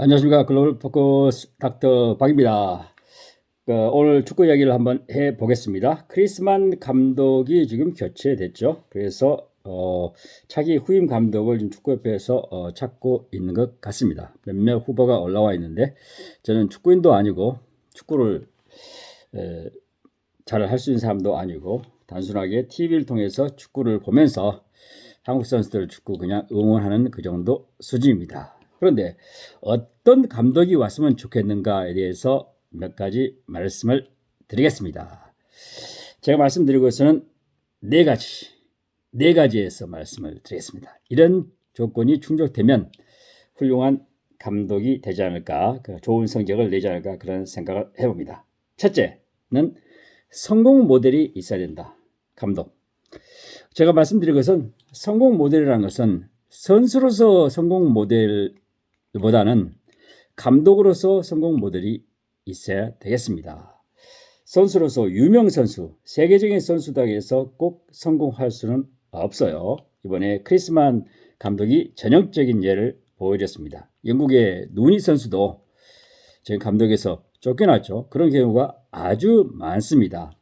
안녕하십니까. 글로벌 포커스 닥터 박입니다. 오늘 축구 이야기를 한번 해보겠습니다. 크리스만 감독이 지금 교체됐죠. 그래서 차기 후임 감독을 지금 축구협회에서 찾고 있는 것 같습니다. 몇몇 후보가 올라와 있는데 저는 축구인도 아니고 축구를 잘 할 수 있는 사람도 아니고 단순하게 TV를 통해서 축구를 보면서 한국 선수들 축구 그냥 응원하는 그 정도 수준입니다. 그런데 어떤 감독이 왔으면 좋겠는가에 대해서 몇 가지 말씀을 드리겠습니다. 제가 말씀드리고서는 네 가지에서 말씀을 드리겠습니다. 이런 조건이 충족되면 훌륭한 감독이 되지 않을까, 좋은 성적을 내지 않을까 그런 생각을 해봅니다. 첫째는 성공 모델이 있어야 된다. 감독. 제가 말씀드린 것은 성공 모델이라는 것은 선수로서 성공 모델보다는 감독으로서 성공 모델이 있어야 되겠습니다. 선수로서 유명 선수, 세계적인 선수단에서 꼭 성공할 수는 없어요. 이번에 크리스만 감독이 전형적인 예를 보여줬습니다. 영국의 누니 선수도 지금 감독에서 쫓겨났죠. 그런 경우가 아주 많습니다.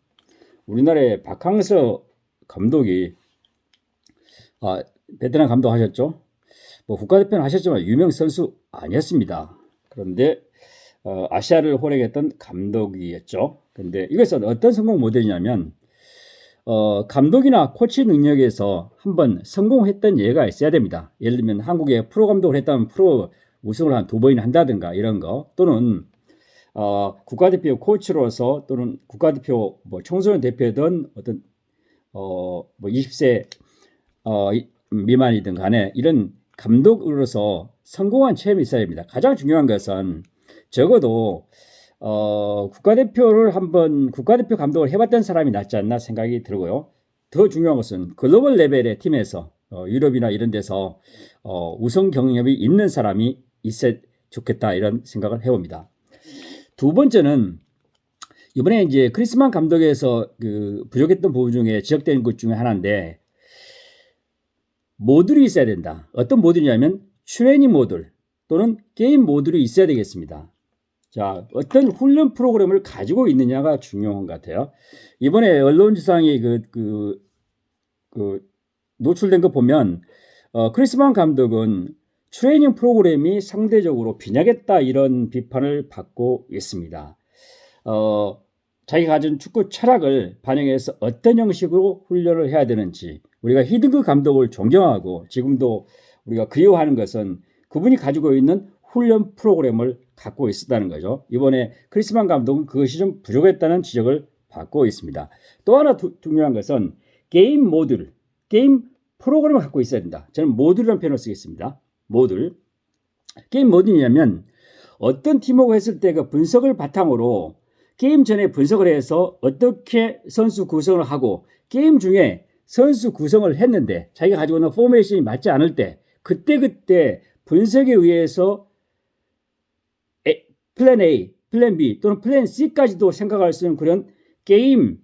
우리나라의 박항서 감독이 베테랑 감독 하셨죠. 국가대표는 하셨지만 유명 선수 아니었습니다. 그런데 아시아를 호령했던 감독이었죠. 그런데 이것은 어떤 성공 모델이냐면 감독이나 코치 능력에서 한번 성공했던 예가 있어야 됩니다. 예를 들면 한국에 프로 감독을 했다면 프로 우승을 한 2번이나 한다든가 이런 거, 또는 국가대표 코치로서, 또는 국가대표 청소년 대표든 어떤 20세 미만이든 간에 이런 감독으로서 성공한 체험이 있어야 됩니다. 가장 중요한 것은 적어도 국가대표를 한번 국가대표 감독을 해봤던 사람이 낫지 않나 생각이 들고요. 더 중요한 것은 글로벌 레벨의 팀에서 유럽이나 이런 데서 우승 경력이 있는 사람이 있어야 좋겠다, 이런 생각을 해봅니다. 두 번째는 이번에 이제 크리스만 감독에서 부족했던 부분 중에 지적된 것 중에 하나인데, 모듈이 있어야 된다. 어떤 모듈이냐면 트레이닝 모듈 또는 게임 모듈이 있어야 되겠습니다. 자, 어떤 훈련 프로그램을 가지고 있느냐가 중요한 것 같아요. 이번에 언론지상에 노출된 거 보면 크리스만 감독은 트레이닝 프로그램이 상대적으로 빈약했다, 이런 비판을 받고 있습니다. 자기가 가진 축구 철학을 반영해서 어떤 형식으로 훈련을 해야 되는지, 우리가 히딩크 감독을 존경하고 지금도 우리가 그리워하는 것은 그분이 가지고 있는 훈련 프로그램을 갖고 있었다는 거죠. 이번에 크리스만 감독은 그것이 좀 부족했다는 지적을 받고 있습니다. 또 하나 중요한 것은 게임 모듈, 게임 프로그램을 갖고 있어야 된다. 저는 모듈이라는 표현을 쓰겠습니다. 모듈. 게임 모듈이냐면 어떤 팀하고 했을 때 그 분석을 바탕으로 게임 전에 분석을 해서 어떻게 선수 구성을 하고, 게임 중에 선수 구성을 했는데 자기가 가지고 있는 포메이션이 맞지 않을 때 그때 분석에 의해서 플랜 A, 플랜 B 또는 플랜 C까지도 생각할 수 있는 그런 게임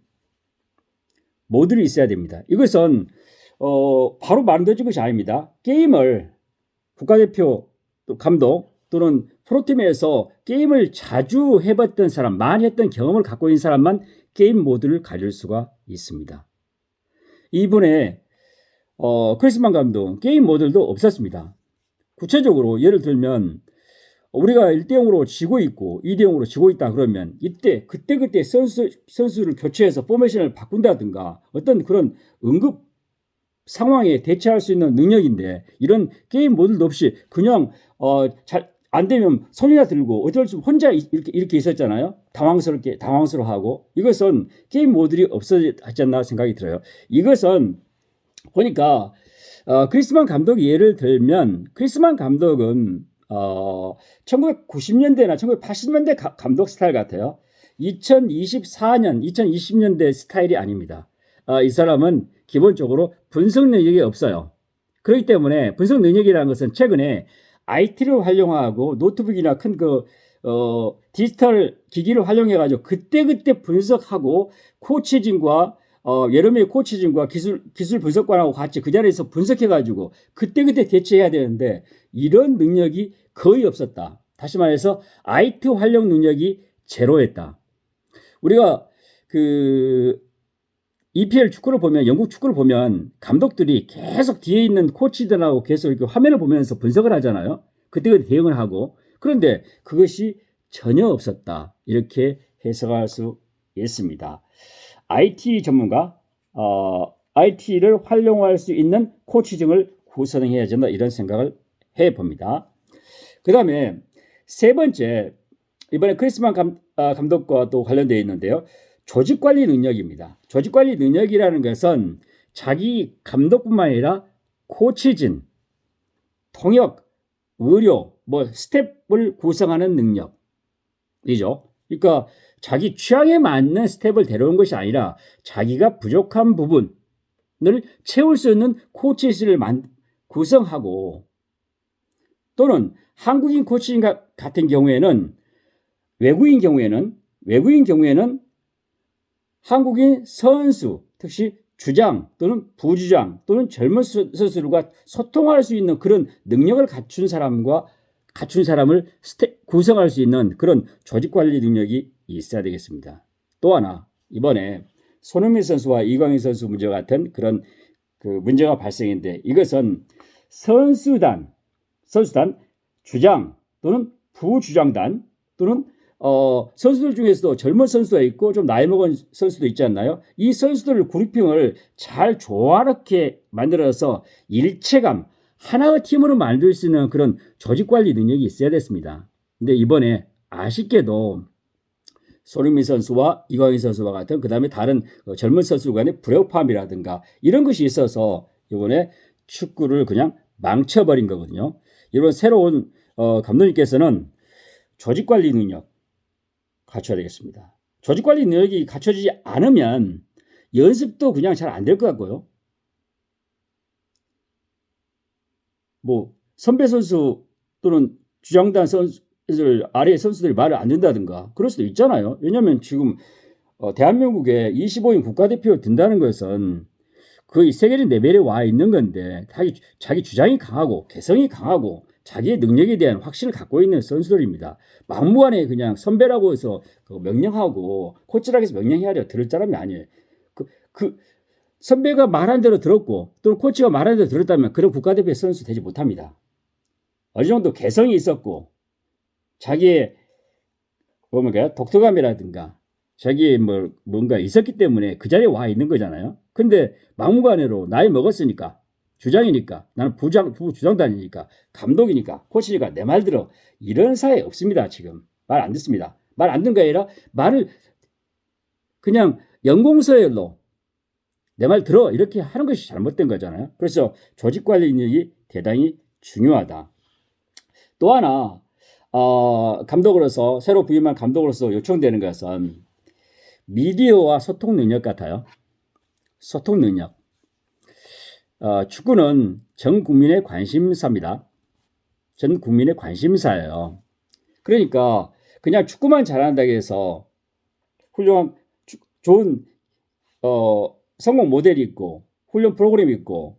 모듈이 있어야 됩니다. 이것은 바로 만들어진 것이 아닙니다. 게임을 국가대표 감독 또는 프로팀에서 게임을 자주 해봤던 사람, 많이 했던 경험을 갖고 있는 사람만 게임 모듈을 가질 수가 있습니다. 이번에 크리스만 감독 게임 모듈도 없었습니다. 구체적으로 예를 들면 우리가 1대0으로 지고 있고 2대0으로 지고 있다 그러면 그때 선수를 교체해서 포메이션을 바꾼다든가 어떤 그런 응급 상황에 대처할 수 있는 능력인데, 이런 게임 모듈도 없이 그냥 잘 안 되면 손이나 들고 어쩔 수 없이 혼자 이렇게 있었잖아요. 당황스러워하고. 이것은 게임 모듈이 없어졌지 않나 생각이 들어요. 이것은 보니까 크리스만 감독 예를 들면, 크리스만 감독은 1990년대나 1980년대 감독 스타일 같아요. 2024년, 2020년대 스타일이 아닙니다. 이 사람은 기본적으로 분석 능력이 없어요. 그렇기 때문에 분석 능력이라는 것은 최근에 IT를 활용하고 노트북이나 큰 디지털 기기를 활용해가지고 그때 분석하고 코치진과 여러 명의 코치진과 기술 분석관하고 같이 그 자리에서 분석해가지고 그때 대처해야 되는데 이런 능력이 거의 없었다. 다시 말해서 IT 활용 능력이 제로였다. 우리가 그 EPL 축구를 보면, 영국 축구를 보면 감독들이 계속 뒤에 있는 코치들하고 계속 이렇게 화면을 보면서 분석을 하잖아요. 그때 대응을 하고. 그런데 그것이 전혀 없었다. 이렇게 해석할 수 있습니다. IT 전문가, IT를 활용할 수 있는 코치진을 구성해야 된다. 이런 생각을 해봅니다. 그 다음에 세 번째, 이번에 크리스만 감독과 또 관련되어 있는데요. 조직관리 능력입니다. 조직관리 능력이라는 것은 자기 감독뿐만 아니라 코치진, 통역, 의료, 스텝을 구성하는 능력이죠. 그러니까 자기 취향에 맞는 스텝을 데려온 것이 아니라 자기가 부족한 부분을 채울 수 있는 코치진을 구성하고, 또는 한국인 코치진 같은 경우에는 외국인 경우에는 한국인 선수, 특히 주장 또는 부주장 또는 젊은 선수들과 소통할 수 있는 그런 능력을 갖춘 사람을 구성할 수 있는 그런 조직관리 능력이 있어야 되겠습니다. 또 하나, 이번에 손흥민 선수와 이강인 선수 문제 같은 그런 문제가 발생했는데, 이것은 선수단, 주장 또는 부주장단 또는 선수들 중에서도 젊은 선수가 있고 좀 나이 먹은 선수도 있지 않나요? 이 선수들 그룹핑을 잘 조화롭게 만들어서 일체감, 하나의 팀으로 만들 수 있는 그런 조직관리 능력이 있어야 됐습니다. 근데 이번에 아쉽게도 손흥민 선수와 이강인 선수와 같은 그 다음에 다른 젊은 선수 간의 불협화음이라든가 이런 것이 있어서 이번에 축구를 그냥 망쳐버린 거거든요. 이번 새로운 감독님께서는 조직관리 능력 갖춰야 되겠습니다. 조직관리 능력이 갖춰지지 않으면 연습도 그냥 잘 안 될 것 같고요. 선배 선수 또는 주장단 선수들 아래 선수들이 말을 안 듣는다든가 그럴 수도 있잖아요. 왜냐하면 지금 대한민국에 25인 국가대표 든다는 것은 거의 세계적 레벨에 와 있는 건데, 자기 주장이 강하고 개성이 강하고 자기의 능력에 대한 확신을 갖고 있는 선수들입니다. 막무가내 그냥 선배라고 해서 명령하고 코치라고 해서 명령해야 돼요. 들을 사람이 아니에요. 선배가 말한 대로 들었고 또는 코치가 말한 대로 들었다면 그런 국가대표 선수 되지 못합니다. 어느 정도 개성이 있었고 자기의 독특함이라든가 자기의 뭔가 있었기 때문에 그 자리에 와 있는 거잖아요. 근데 막무가내로 나이 먹었으니까, 주장이니까, 나는 부주장단이니까, 감독이니까, 코치니까 내 말 들어, 이런 사회 없습니다. 지금 말 안 듣습니다. 말 안 듣는 게 아니라 말을 그냥 연공서열로 내 말 들어 이렇게 하는 것이 잘못된 거잖아요. 그래서 조직관리 능력이 대단히 중요하다. 또 하나 감독으로서, 새로 부임한 감독으로서 요청되는 것은 미디어와 소통 능력 같아요. 소통 능력. 축구는 전 국민의 관심사입니다. 전 국민의 관심사예요. 그러니까 그냥 축구만 잘한다고 해서 훌륭한 좋은 성공 모델이 있고 훈련 프로그램이 있고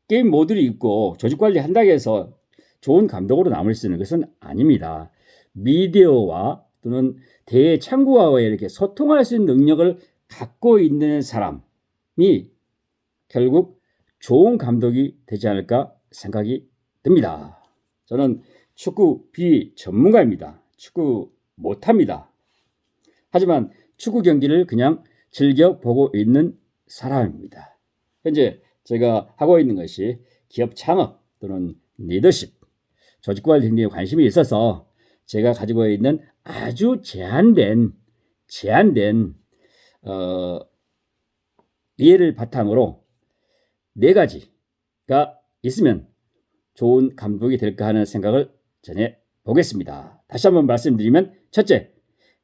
게임 모듈이 있고 조직 관리 한다고 해서 좋은 감독으로 남을 수 있는 것은 아닙니다. 미디어와 또는 대외 창구와의 이렇게 소통할 수 있는 능력을 갖고 있는 사람이 결국 좋은 감독이 되지 않을까 생각이 듭니다. 저는 축구 비전문가입니다. 축구 못합니다. 하지만 축구 경기를 그냥 즐겨보고 있는 사람입니다. 현재 제가 하고 있는 것이 기업 창업 또는 리더십, 조직관리 등에 관심이 있어서 제가 가지고 있는 아주 제한된 이해를 바탕으로 4가지가 있으면 좋은 감독이 될까 하는 생각을 전해 보겠습니다. 다시 한번 말씀드리면, 첫째,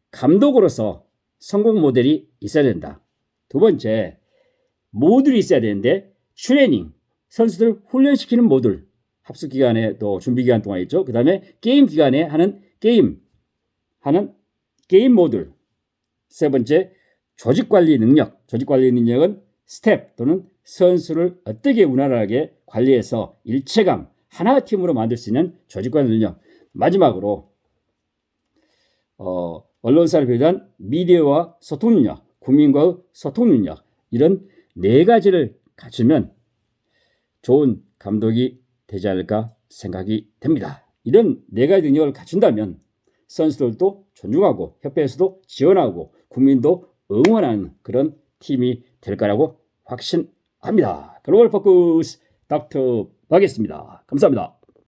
감독으로서 성공 모델이 있어야 된다. 두 번째, 모듈이 있어야 되는데 트레이닝, 선수들 훈련시키는 모듈, 합숙 기간에 또 준비 기간 동안 있죠. 그 다음에 게임 기간에 하는 게임 모듈. 세 번째, 조직관리 능력. 조직관리 능력은 스텝 또는 선수를 어떻게 원활하게 관리해서 일체감, 하나의 팀으로 만들 수 있는 조직관리 능력. 마지막으로 언론사를 비롯한 미디어와 소통 능력, 국민과의 소통 능력 이런 네 가지를 갖추면 좋은 감독이 되지 않을까 생각이 됩니다. 이런 네 가지 능력을 갖춘다면 선수들도 존중하고 협회에서도 지원하고 국민도 응원하는 그런 팀이 될 거라고 확신합니다. 글로벌 포커스 닥터 박이었습니다. 감사합니다.